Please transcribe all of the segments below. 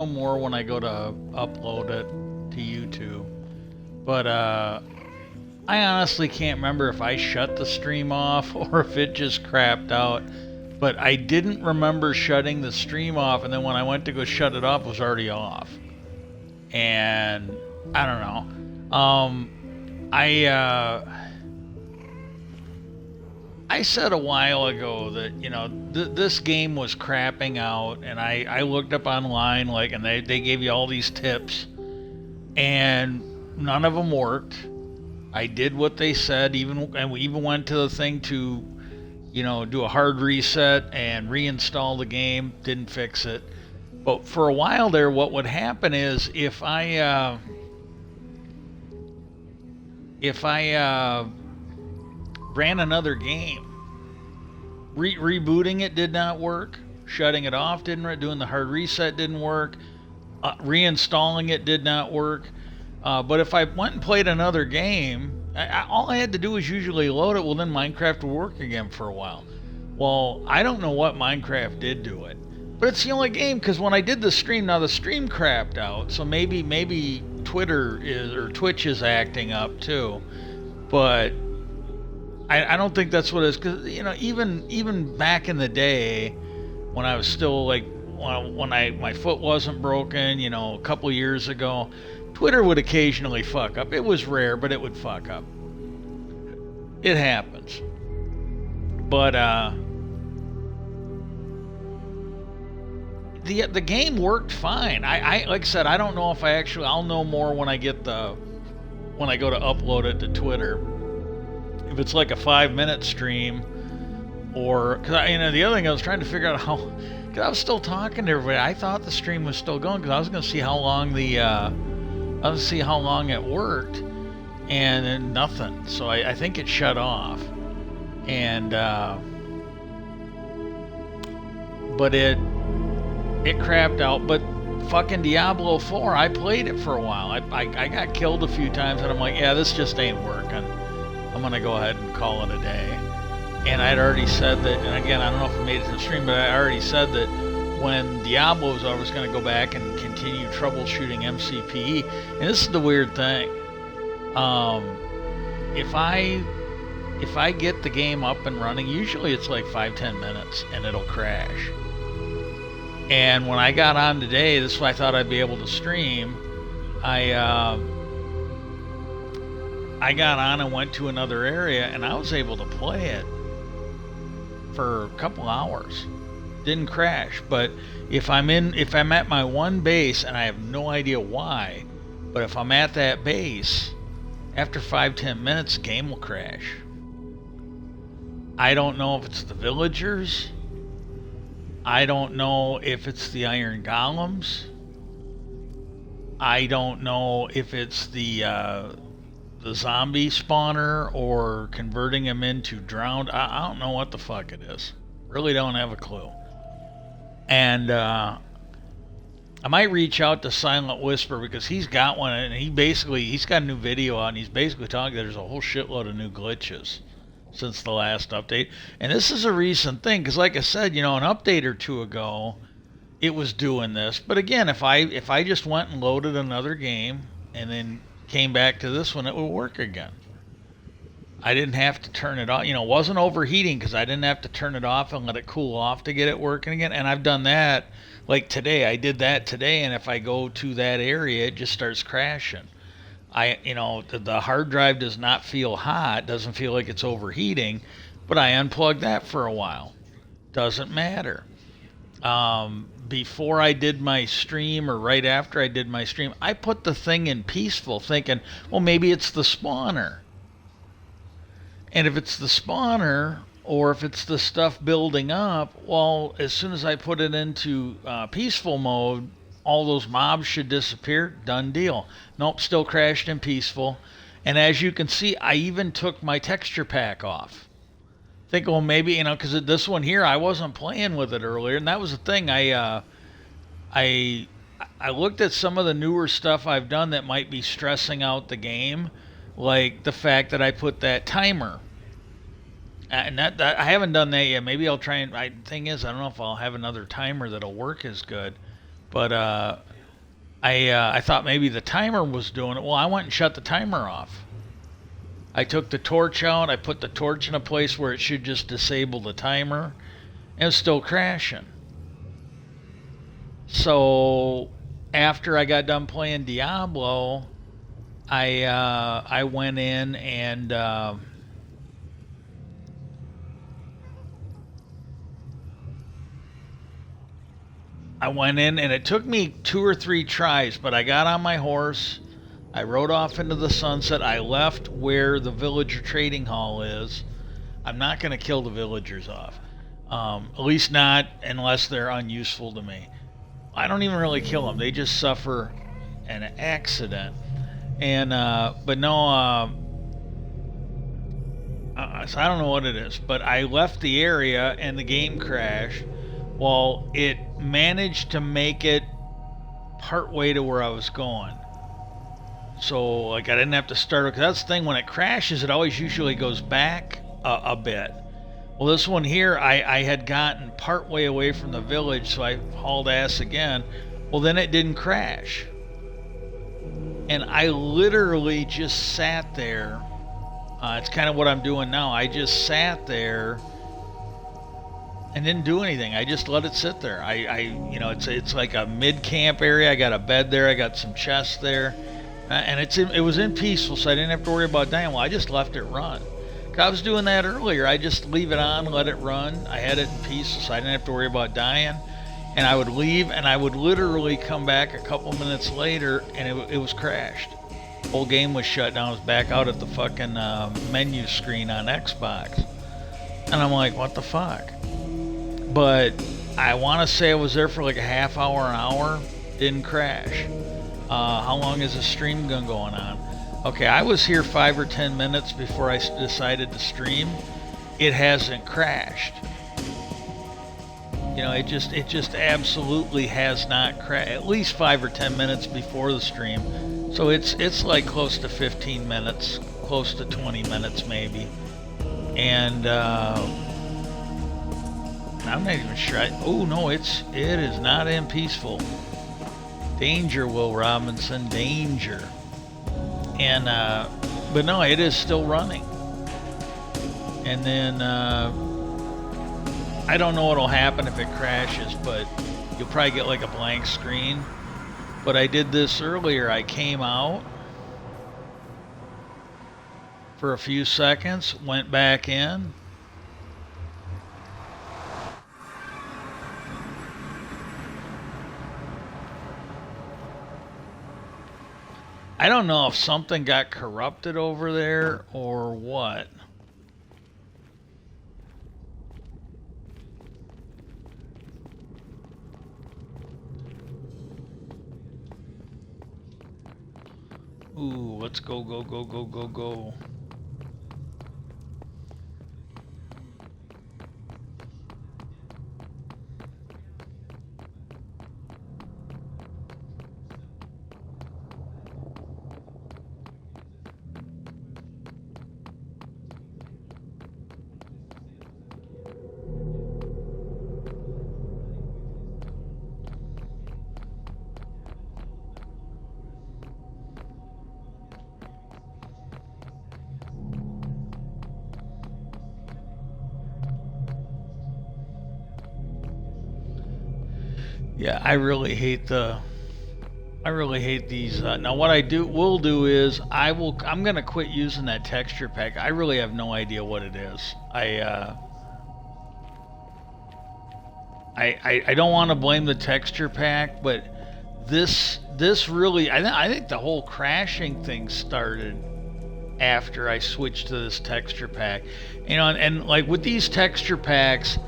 No more when I go to upload it to YouTube. But I honestly can't remember if I shut the stream off or if it just crapped out. But I didn't remember shutting the stream off, and then when I went to go shut it off, it was already off. And I don't know. I said a while ago that this game was crapping out, and I looked up online and they gave you all these tips, and none of them worked. I did what they said, and we even went to the thing to do a hard reset and reinstall the game. Didn't fix it. But for a while there, what would happen is if I ran another game, rebooting it did not work, shutting it off didn't work, doing the hard reset didn't work, reinstalling it did not work. But if I went and played another game, all I had to do was usually load it. Well, then Minecraft would work again for a while. Well, I don't know what Minecraft did to it, but it's the only game, because when I did the stream, now the stream crapped out, so maybe Twitter is, or Twitch is acting up too. But I don't think that's what it is, because even back in the day when I was still when my foot wasn't broken, a couple years ago, Twitter would occasionally fuck up. It was rare, but it would fuck up. It happens. But the game worked fine. I like I said, I don't know if I'll know more when I go to upload it to Twitter. If it's like a 5-minute stream, or because the other thing I was trying to figure out because I was still talking to everybody. I thought the stream was still going because I was going to see how long it worked, and then nothing. So I think it shut off, and but it crapped out. But fucking Diablo 4, I played it for a while. I got killed a few times, and I'm like, yeah, this just ain't working. I'm gonna go ahead and call it a day. And I'd already said that, and again, I don't know if I made it to the stream, but I already said that when Diablo was over, I was going to go back and continue troubleshooting MCPE. And this is the weird thing. If I get the game up and running, usually it's like 5-10 minutes, and it'll crash. And when I got on today, this is why I thought I'd be able to stream. I got on and went to another area, and I was able to play it for a couple hours. Didn't crash. But if I'm at my one base, and I have no idea why, but if I'm at that base, after 5-10 minutes, the game will crash. I don't know if it's the villagers. I don't know if it's the iron golems. I don't know if it's the zombie spawner or converting them into drowned. I don't know what the fuck it is. Really don't have a clue. And I might reach out to Silent Whisper, because he's got one, and he's got a new video out, and he's basically talking that there's a whole shitload of new glitches since the last update. And this is a recent thing, because like I said, an update or two ago, it was doing this. But again, if I just went and loaded another game and then came back to this one, it would work again. I didn't have to turn it off. It wasn't overheating, because I didn't have to turn it off and let it cool off to get it working again. And I've done that. Like today, I did that today, and if I go to that area, it just starts crashing. The hard drive does not feel hot, doesn't feel like it's overheating, but I unplugged that for a while. Doesn't matter. Before I did my stream, or right after I did my stream, I put the thing in peaceful, thinking, well, maybe it's the spawner. And if it's the spawner, or if it's the stuff building up, well, as soon as I put it into peaceful mode, all those mobs should disappear. Done deal. Nope, still crashed in peaceful. And as you can see, I even took my texture pack off. Think, well, maybe, because this one here, I wasn't playing with it earlier, and that was the thing. I looked at some of the newer stuff I've done that might be stressing out the game, like the fact that I put that timer. And that I haven't done that yet. Maybe I'll try and. Thing is, I don't know if I'll have another timer that'll work as good. But I thought maybe the timer was doing it. Well, I went and shut the timer off. I took the torch out. I put the torch in a place where it should just disable the timer, and it's still crashing. So after I got done playing Diablo, I went in and it took me 2 or 3 tries, but I got on my horse. I rode off into the sunset. I left where the villager trading hall is. I'm not going to kill the villagers off. At least not unless they're unuseful to me. I don't even really kill them. They just suffer an accident. And, but no, so I don't know what it is. But I left the area and the game crashed. Well, it managed to make it part way to where I was going. So, like, I didn't have to start it. Cause that's the thing, when it crashes, it always usually goes back a bit. Well, this one here, I had gotten part way away from the village, so I hauled ass again. Well, then it didn't crash. And I literally just sat there. It's kind of what I'm doing now. I just sat there and didn't do anything. I just let it sit there. It's like a mid-camp area. I got a bed there. I got some chests there. And it was in peaceful, so I didn't have to worry about dying. Well, I just left it run. I was doing that earlier. I just leave it on, let it run. I had it in peaceful, so I didn't have to worry about dying. And I would leave, and I would literally come back a couple minutes later, and it was crashed. The whole game was shut down. I was back out at the fucking menu screen on Xbox. And I'm like, what the fuck? But I want to say I was there for like a half hour, an hour. Didn't crash. How long is the stream going on? Okay, I was here 5 or 10 minutes before I decided to stream. It hasn't crashed. You know, it just absolutely has not crashed. At least 5 or 10 minutes before the stream. So it's like close to 15 minutes, close to 20 minutes maybe. And I'm not even sure. Oh no, it is not in peaceful. Danger, Will Robinson, danger. And but no, it is still running. And then I don't know what'll happen if it crashes, but you'll probably get like a blank screen. But I did this earlier. I came out for a few seconds, went back in. I don't know if something got corrupted over there or what. Ooh, let's go, go, go, go, go, go. Yeah, I really hate these. Now, what will do is I'm gonna quit using that texture pack. I really have no idea what it is. I don't want to blame the texture pack, but this really, I think the whole crashing thing started after I switched to this texture pack. You know, and like with these texture packs,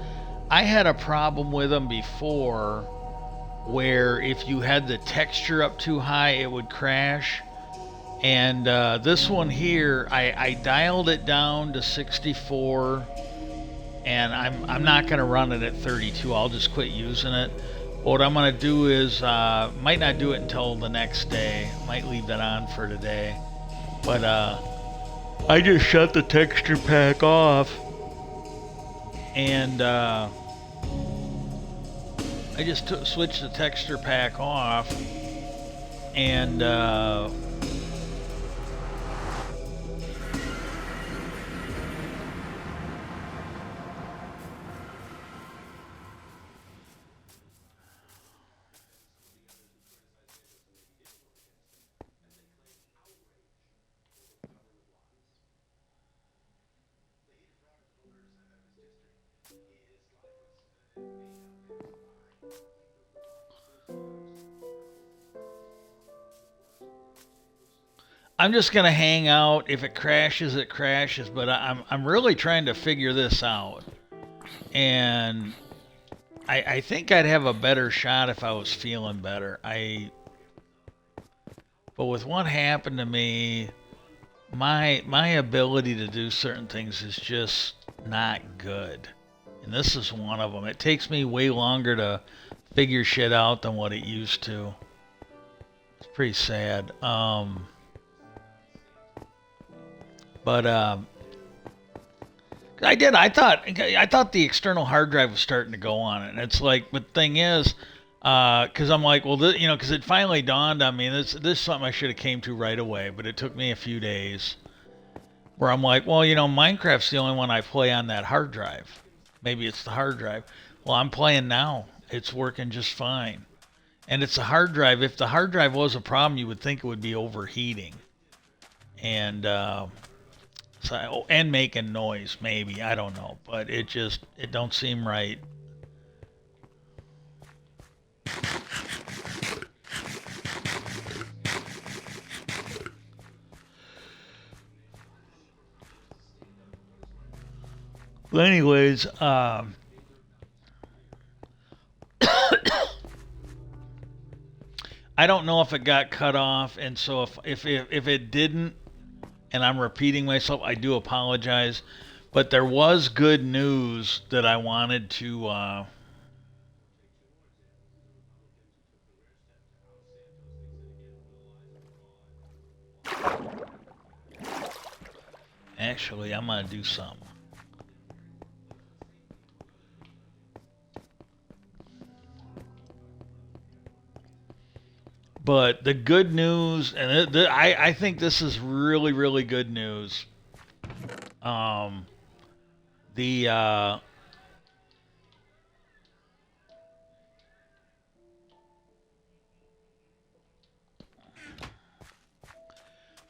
I had a problem with them before, where if you had the texture up too high, it would crash. And this one here, I dialed it down to 64, and I'm not going to run it at 32. I'll just quit using it. What I'm going to do is, might not do it until the next day. Might leave that on for today. But I just shut the texture pack off, and I just switched the texture pack off, And I'm just gonna hang out. If it crashes, it crashes. But I'm really trying to figure this out, and I think I'd have a better shot if I was feeling better. But with what happened to me, my ability to do certain things is just not good, and this is one of them. It takes me way longer to figure shit out than what it used to. It's pretty sad. But I did. I thought the external hard drive was starting to go on it, and it's like, but the thing is, because I'm like, well, because it finally dawned on me. This is something I should have came to right away, but it took me a few days. Where I'm like, well, Minecraft's the only one I play on that hard drive. Maybe it's the hard drive. Well, I'm playing now. It's working just fine. And it's a hard drive. If the hard drive was a problem, you would think it would be overheating. And and making noise, maybe. I don't know. But it don't seem right. But anyways, I don't know if it got cut off, and so if it didn't, and I'm repeating myself, I do apologize. But there was good news that I wanted to. Actually, I'm gonna do something. But the good news, and I think this is really really good news. Um, the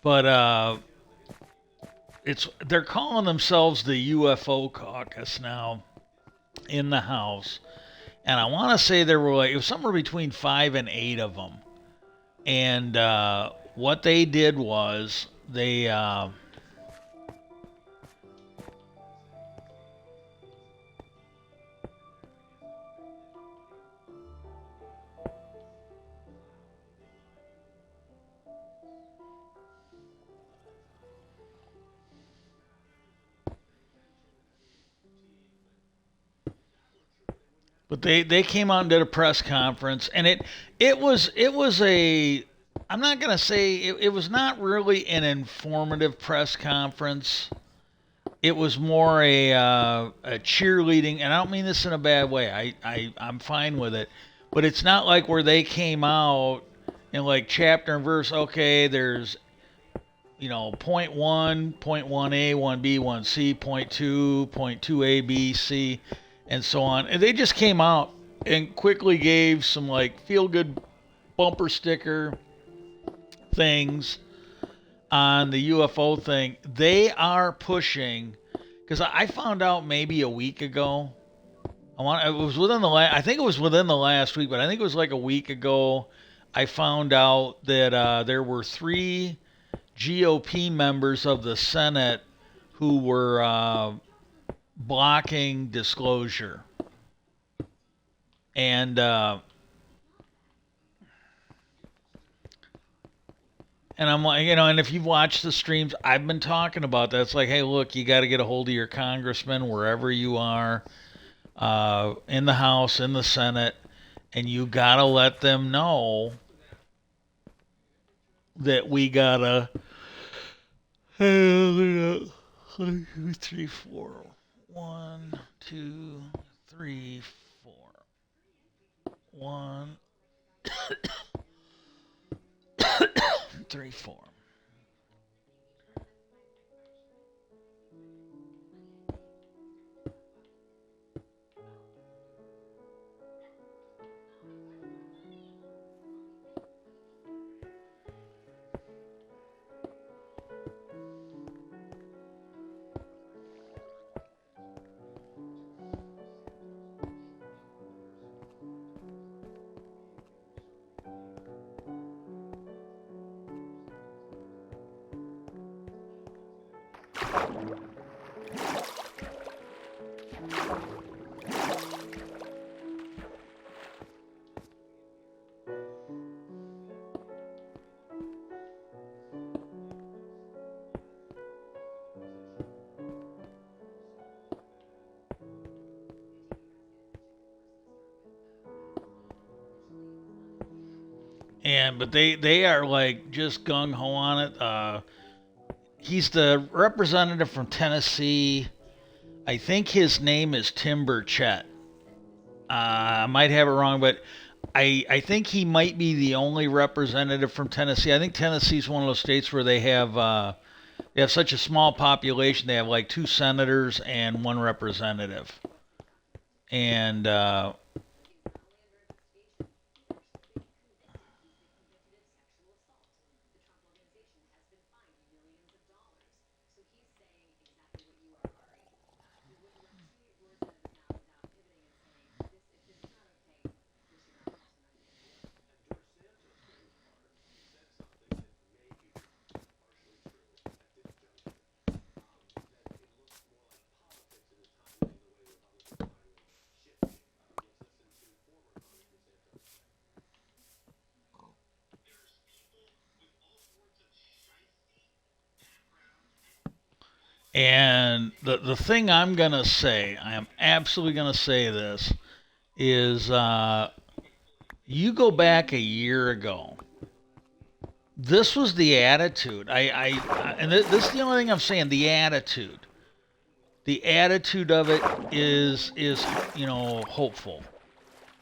but it's they're calling themselves the UFO caucus now in the House, and I want to say there were like it was somewhere between 5 and 8 of them. And what they did was they came out and did a press conference, and it was a I'm not gonna say it was not really an informative press conference. It was more a cheerleading, and I don't mean this in a bad way. I'm fine with it, but it's not like where they came out and like chapter and verse. Okay, there's point one, point one A, one B, one C, point two A, B, C, and so on. And they just came out and quickly gave some like feel good bumper sticker things on the UFO thing. They are pushing because I found out maybe a week ago. It was within the last. I think it was within the last week, but I think it was like a week ago. I found out that there were 3 GOP members of the Senate who were blocking disclosure, and I'm like, and if you've watched the streams, I've been talking about that. It's like, hey, look, you got to get a hold of your congressman wherever you are, in the House, in the Senate, and you got to let them know that we gotta. 1, 2, 3, 4. 1, 2, 3, 4. 1. 434. But they are like just gung ho on it. He's the representative from Tennessee. I think his name is Timber Chet. I might have it wrong, but I think he might be the only representative from Tennessee. I think Tennessee is one of those states where they have such a small population. They have like 2 senators and 1 representative. And the thing I'm gonna say, I am absolutely gonna say this is you go back a year ago. This was the attitude. This is the only thing I'm saying. The attitude. The attitude of it is hopeful.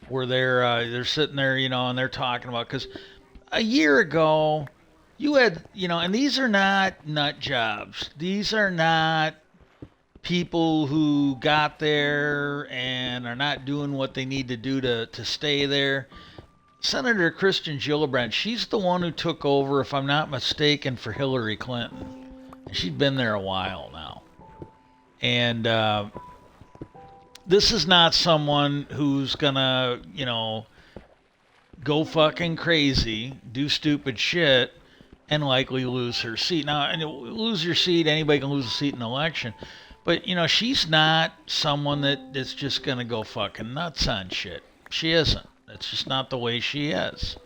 Where they're sitting there, and they're talking about because a year ago you had and these are not nut jobs. These are not people who got there and are not doing what they need to do to stay there. Senator Kristen Gillibrand, she's the one who took over, if I'm not mistaken, for Hillary Clinton. She's been there a while now. And this is not someone who's gonna, go fucking crazy, do stupid shit, and likely lose her seat. Now, and lose your seat, anybody can lose a seat in an election. But, she's not someone that's just gonna go fucking nuts on shit. She isn't. That's just not the way she is.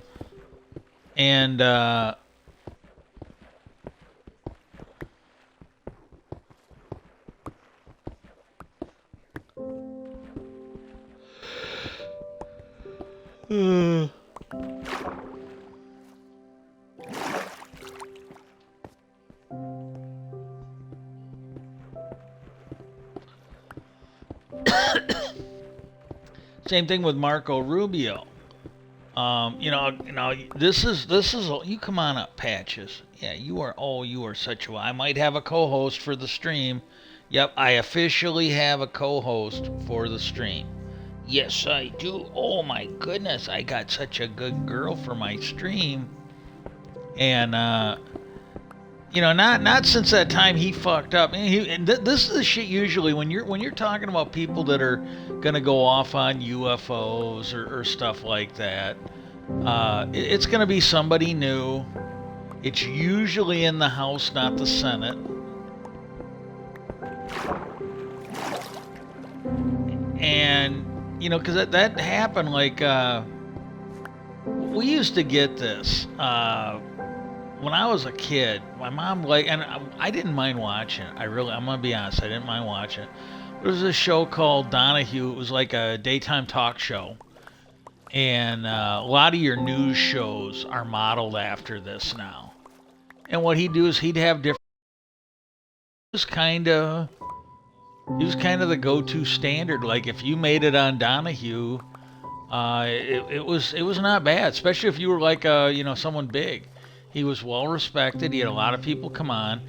And same thing with Marco Rubio. This is you come on up, Patches. Yeah, you are such a. I might have a co-host for the stream. Yep, I officially have a co-host for the stream. Yes, I do. Oh my goodness, I got such a good girl for my stream. And not since that time he fucked up. This is the shit usually when you're talking about people that are gonna go off on UFOs or stuff like that. It's gonna be somebody new. It's usually in the House, not the Senate. And because that happened. Like we used to get this. When I was a kid, my mom and I didn't mind watching it. I'm gonna be honest, I didn't mind watching it. There was a show called Donahue. It was like a daytime talk show, and a lot of your news shows are modeled after this now. And what he'd do is he'd have different. He was kind of the go-to standard. Like if you made it on Donahue, it was not bad, especially if you were like someone big. He was well respected. He had a lot of people come on,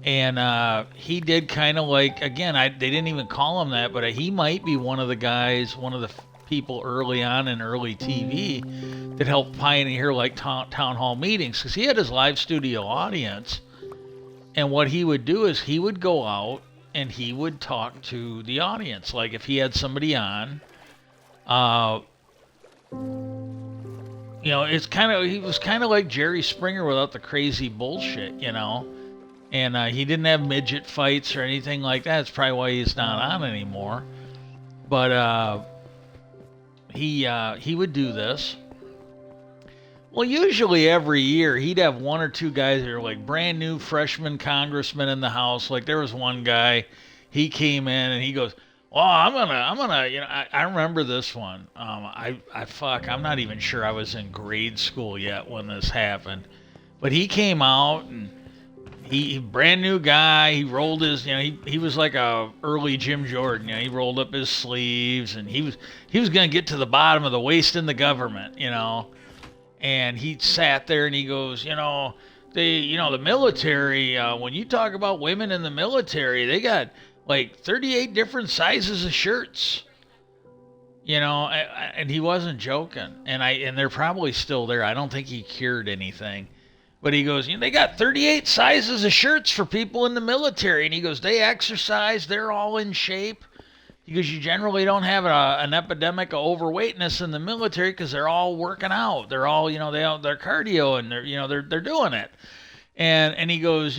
and he did kind of like, again, they didn't even call him that, but he might be one of the guys, one of the people early on in early TV that helped pioneer like town hall meetings, because he had his live studio audience, and what he would do is he would go out and he would talk to the audience. Like if he had somebody on, uh, it's kind of, he was kind of like Jerry Springer without the crazy bullshit, And he didn't have midget fights or anything like that. It's probably why he's not on anymore. But he would do this. Well, usually every year he'd have one or two guys that are like brand new freshman congressmen in the House. Like there was one guy, he came in and he goes, "Oh, I'm gonna, I remember this one. I'm not even sure I was in grade school yet when this happened, but he came out and he brand new guy. He rolled his, he was like a early Jim Jordan. He rolled up his sleeves and he was gonna get to the bottom of the waste in the government, And he sat there and he goes, the military, when you talk about women in the military, they got like 38 different sizes of shirts, and he wasn't joking. And they're probably still there. I don't think he cured anything. But he goes, they got 38 sizes of shirts for people in the military. And he goes, they exercise, they're all in shape. Because you generally don't have an epidemic of overweightness in the military because they're all working out. They're all, they're cardio and they're doing it. And he goes,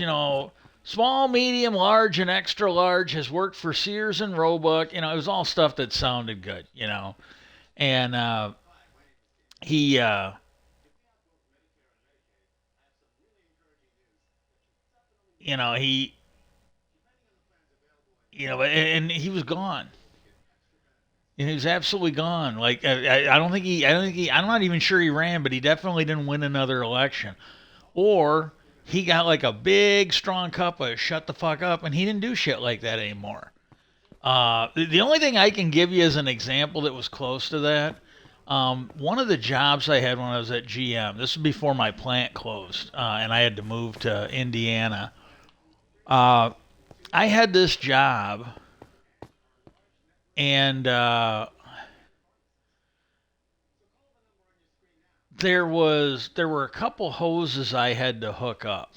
small, medium, large, and extra large has worked for Sears and Roebuck. It was all stuff that sounded good, And he, and he was gone. And he was absolutely gone. Like I don't think I'm not even sure he ran, but he definitely didn't win another election. Or he got like a big strong cup of shut the fuck up, and he didn't do shit like that anymore. The only thing I can give you as an example that was close to that, one of the jobs I had when I was at GM, this was before my plant closed, and I had to move to Indiana. I had this job, and there were a couple hoses I had to hook up.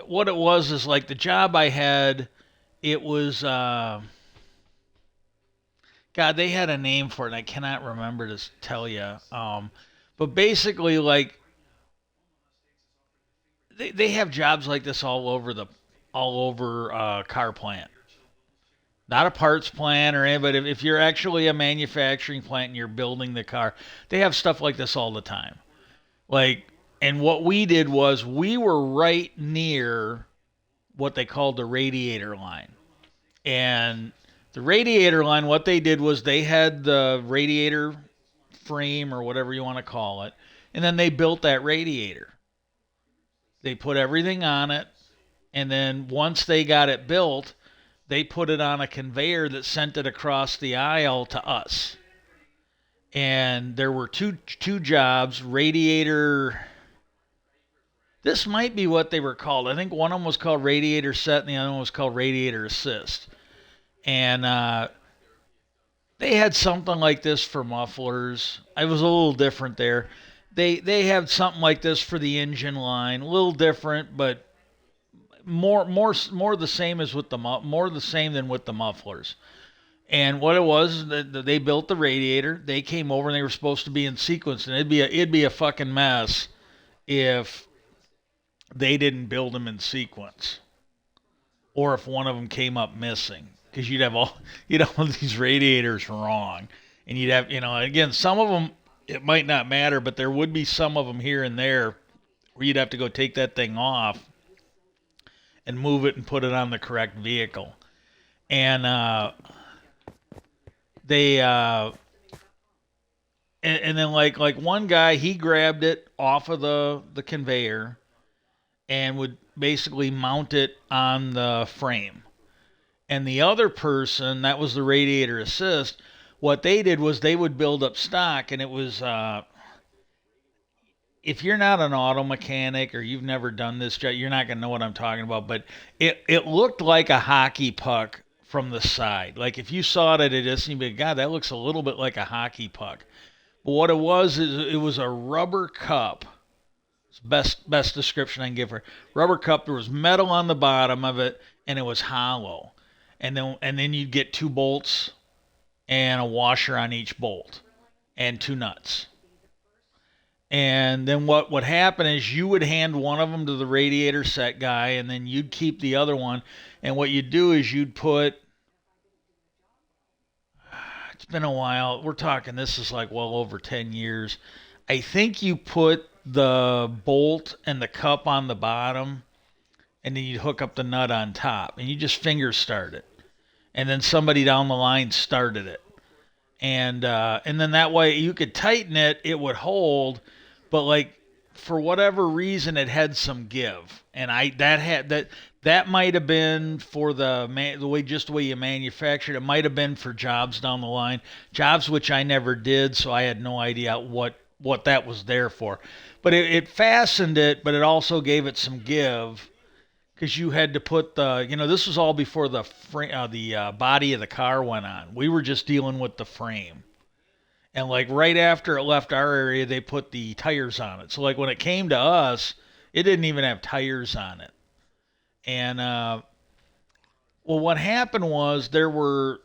What it was is like the job I had, it was God, they had a name for it, and I cannot remember to tell you. But basically, like they have jobs like this all over car plant. Not a parts plant or anything, but if you're actually a manufacturing plant and you're building the car, they have stuff like this all the time. Like, and what we did was we were right near what they called the radiator line. And the radiator line, what they did was they had the radiator frame or whatever you want to call it, and then they built that radiator. They put everything on it, and then once they got it built, they put it on a conveyor that sent it across the aisle to us. And there were two jobs, radiator. This might be what they were called. I think one of them was called radiator set and the other one was called radiator assist. And they had something like this for mufflers. It was a little different there. They had something like this for the engine line, a little different, but more the same as with more the same than with the mufflers. And what it was, they built the radiator. They came over and they were supposed to be in sequence, and it'd be a fucking mess if they didn't build them in sequence, or if one of them came up missing, because you'd have all these radiators wrong, and you'd have again, some of them it might not matter, but there would be some of them here and there where you'd have to go take that thing off and move it and put it on the correct vehicle. And they and then like one guy, he grabbed it off of the conveyor and would basically mount it on the frame. And the other person, that was the radiator assist, what they did was they would build up stock, and it was if you're not an auto mechanic or you've never done this job, you're not gonna know what I'm talking about. But it looked like a hockey puck from the side. Like if you saw it at a distance, you'd be, God, that looks a little bit like a hockey puck. But what it was is it was a rubber cup. It's best description I can give her. Rubber cup. There was metal on the bottom of it, and it was hollow. And then you'd get two bolts and a washer on each bolt and two nuts. And then what would happen is you would hand one of them to the radiator set guy, and then you'd keep the other one. And what you'd do is you'd put. It's been a while. We're talking. This is like well over 10 years. I think you put the bolt and the cup on the bottom, and then you'd hook up the nut on top, and you just finger start it. And then somebody down the line started it, and then that way you could tighten it. It would hold, but like for whatever reason, it had some give, and that might have been for the way you manufactured it. It might have been for jobs down the line, jobs which I never did, so I had no idea what that was there for. But it fastened it, but it also gave it some give because you had to put this was all before the body of the car went on. We were just dealing with the frame. And like right after it left our area, they put the tires on it. So like when it came to us, it didn't even have tires on it. And well, what happened was there were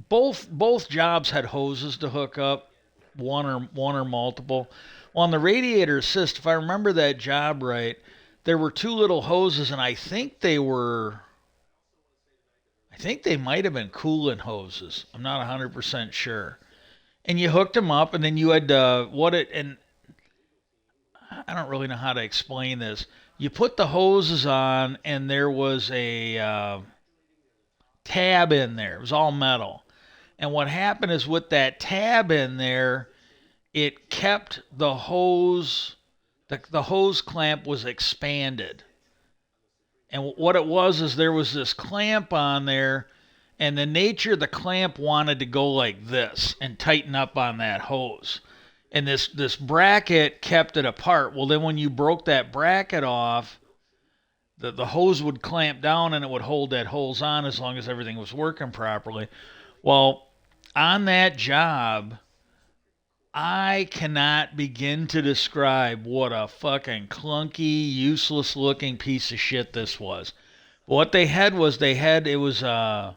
both jobs had hoses to hook up, one or multiple. Well, on the radiator assist, if I remember that job right, there were two little hoses, and I think they might have been coolant hoses. I'm not 100% sure. And you hooked them up, and then you had and I don't really know how to explain this. You put the hoses on, and there was a tab in there. It was all metal. And what happened is with that tab in there, it kept the hose, the hose clamp was expanded. And what it was is there was this clamp on there, and the nature of the clamp wanted to go like this and tighten up on that hose. And this bracket kept it apart. Well, then when you broke that bracket off, the hose would clamp down and it would hold that hose on as long as everything was working properly. Well, on that job, I cannot begin to describe what a fucking clunky, useless looking piece of shit this was. What they had was I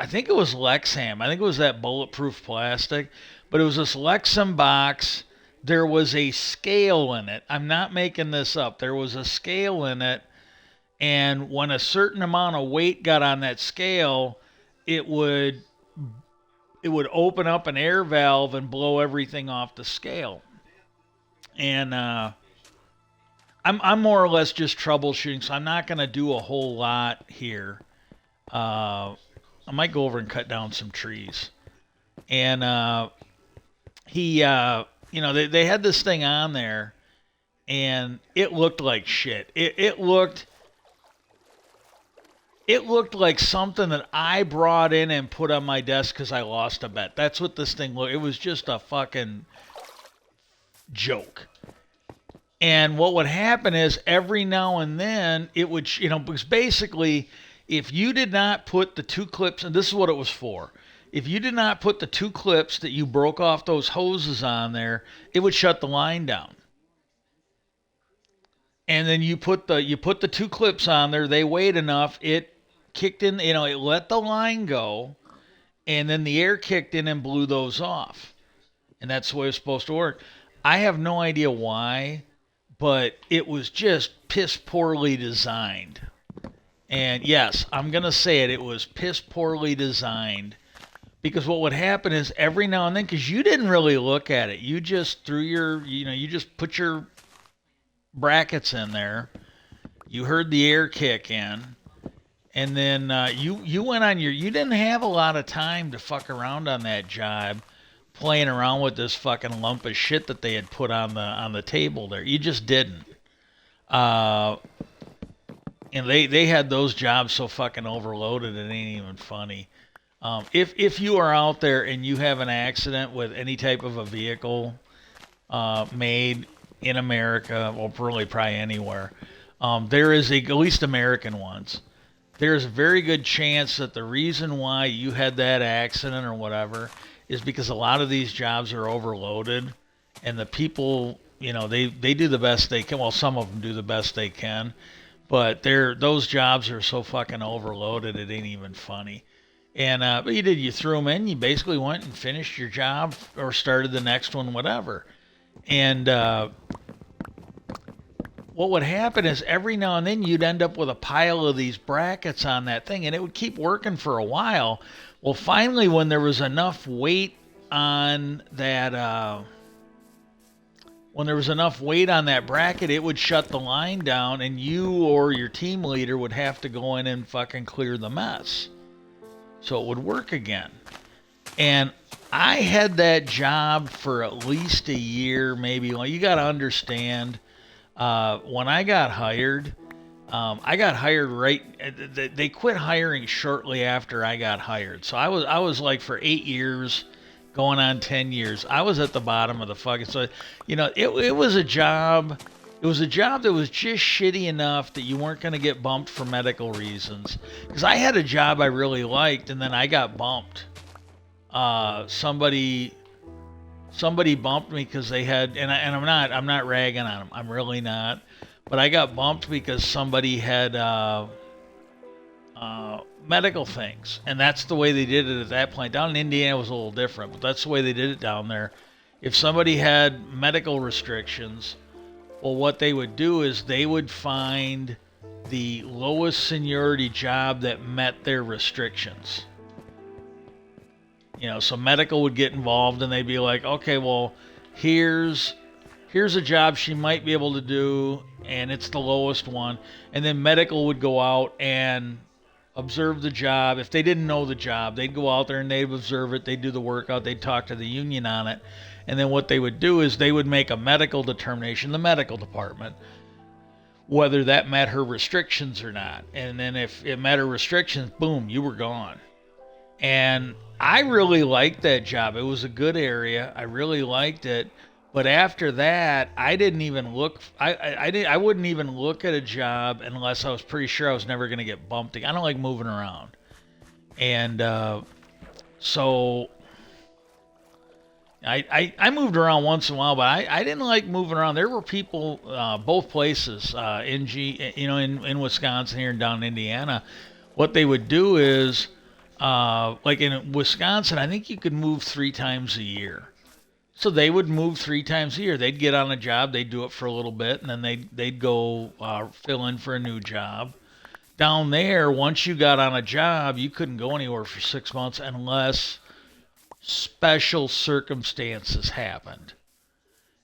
think it was Lexam. I think it was that bulletproof plastic, but it was this Lexam box. There was a scale in it. I'm not making this up. There was a scale in it, and when a certain amount of weight got on that scale, it would open up an air valve and blow everything off the scale. And I'm more or less just troubleshooting, so I'm not going to do a whole lot here. I might go over and cut down some trees. And they had this thing on there, and it looked like shit. It looked like something that I brought in and put on my desk because I lost a bet. That's what this thing looked. It was just a fucking joke. And what would happen is every now and then it would, because basically if you did not put the two clips, and this is what it was for, if you did not put the two clips that you broke off those hoses on there, it would shut the line down. And then you put the two clips on there, they weighed enough, it kicked in, it let the line go, and then the air kicked in and blew those off. And that's the way it's supposed to work. I have no idea why, but it was just piss poorly designed. And yes, I'm going to say it was piss poorly designed. Because what would happen is every now and then, because you didn't really look at it, you just threw you just put your brackets in there, you heard the air kick in, and then you went on you didn't have a lot of time to fuck around on that job, playing around with this fucking lump of shit that they had put on the table there. You just didn't. And they had those jobs so fucking overloaded it ain't even funny. If you are out there and you have an accident with any type of a vehicle, made in America, well, really probably anywhere. There is at least American ones. There's a very good chance that the reason why you had that accident or whatever is because a lot of these jobs are overloaded, and the people, they do the best they can. Well, some of them do the best they can, but those jobs are so fucking overloaded it ain't even funny. And but you threw them in. You basically went and finished your job or started the next one, whatever. And what would happen is every now and then you'd end up with a pile of these brackets on that thing, and it would keep working for a while. Well, finally, when there was enough weight on that, bracket, it would shut the line down, and you or your team leader would have to go in and fucking clear the mess, so it would work again. And I had that job for at least a year, maybe. Well, you got to understand, when I got hired right. They quit hiring shortly after I got hired. So I was like for 8 years, going on 10 years. I was at the bottom of the fucking. So it was a job. It was a job that was just shitty enough that you weren't going to get bumped for medical reasons. Because I had a job I really liked, and then I got bumped. Somebody bumped me because they had, and I'm not ragging on them. I'm really not. But I got bumped because somebody had medical things, and that's the way they did it at that point. Down in Indiana it was a little different, but that's the way they did it down there. If somebody had medical restrictions, well, what they would do is they would find the lowest seniority job that met their restrictions. So medical would get involved, and they'd be like, okay, well, here's a job she might be able to do, and it's the lowest one. And then medical would go out and observe the job. If they didn't know the job, they'd go out there and they'd observe it. They'd do the workout. They'd talk to the union on it. And then what they would do is they would make a medical determination, the medical department, whether that met her restrictions or not. And then if it met her restrictions, boom, you were gone. And I really liked that job. It was a good area. I really liked it. But after that, I didn't even look. I wouldn't even look at a job unless I was pretty sure I was never going to get bumped. I don't like moving around, and so I moved around once in a while, but I didn't like moving around. There were people both places in Wisconsin here and down in Indiana. What they would do is like in Wisconsin, I think you could move 3 times a year. So they would move 3 times a year. They'd get on a job, they'd do it for a little bit, and then they'd go fill in for a new job. Down there, once you got on a job, you couldn't go anywhere for 6 months unless special circumstances happened.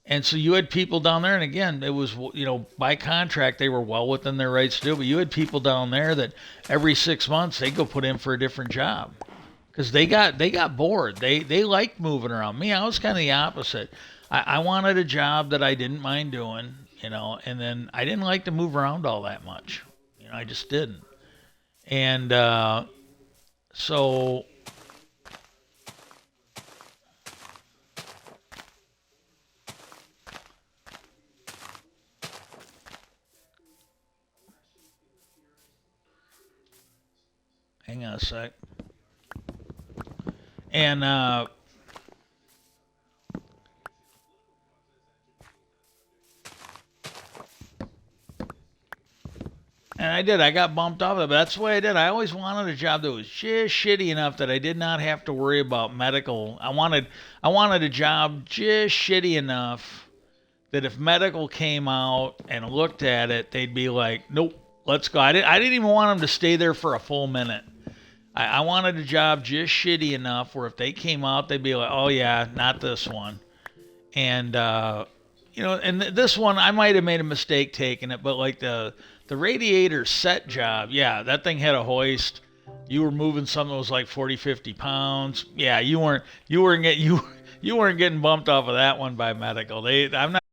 And so you had people down there, and again, it was, by contract, they were well within their rights to do it, but you had people down there that every 6 months they'd go put in for a different job. Because they got bored. They liked moving around. Me, I was kind of the opposite. I wanted a job that I didn't mind doing, and then I didn't like to move around all that much. I just didn't. And so hang on a sec. And I did. I got bumped off of it, but that's the way I did. I always wanted a job that was just shitty enough that I did not have to worry about medical. I wanted a job just shitty enough that if medical came out and looked at it, they'd be like, "Nope, let's go." I didn't even want them to stay there for a full minute. I wanted a job just shitty enough where if they came out, they'd be like, "Oh yeah, not this one." And and this one I might have made a mistake taking it, but like the radiator set job, yeah, that thing had a hoist. You were moving something that was like 40, 50 pounds. Yeah, you weren't getting bumped off of that one by medical. I'm not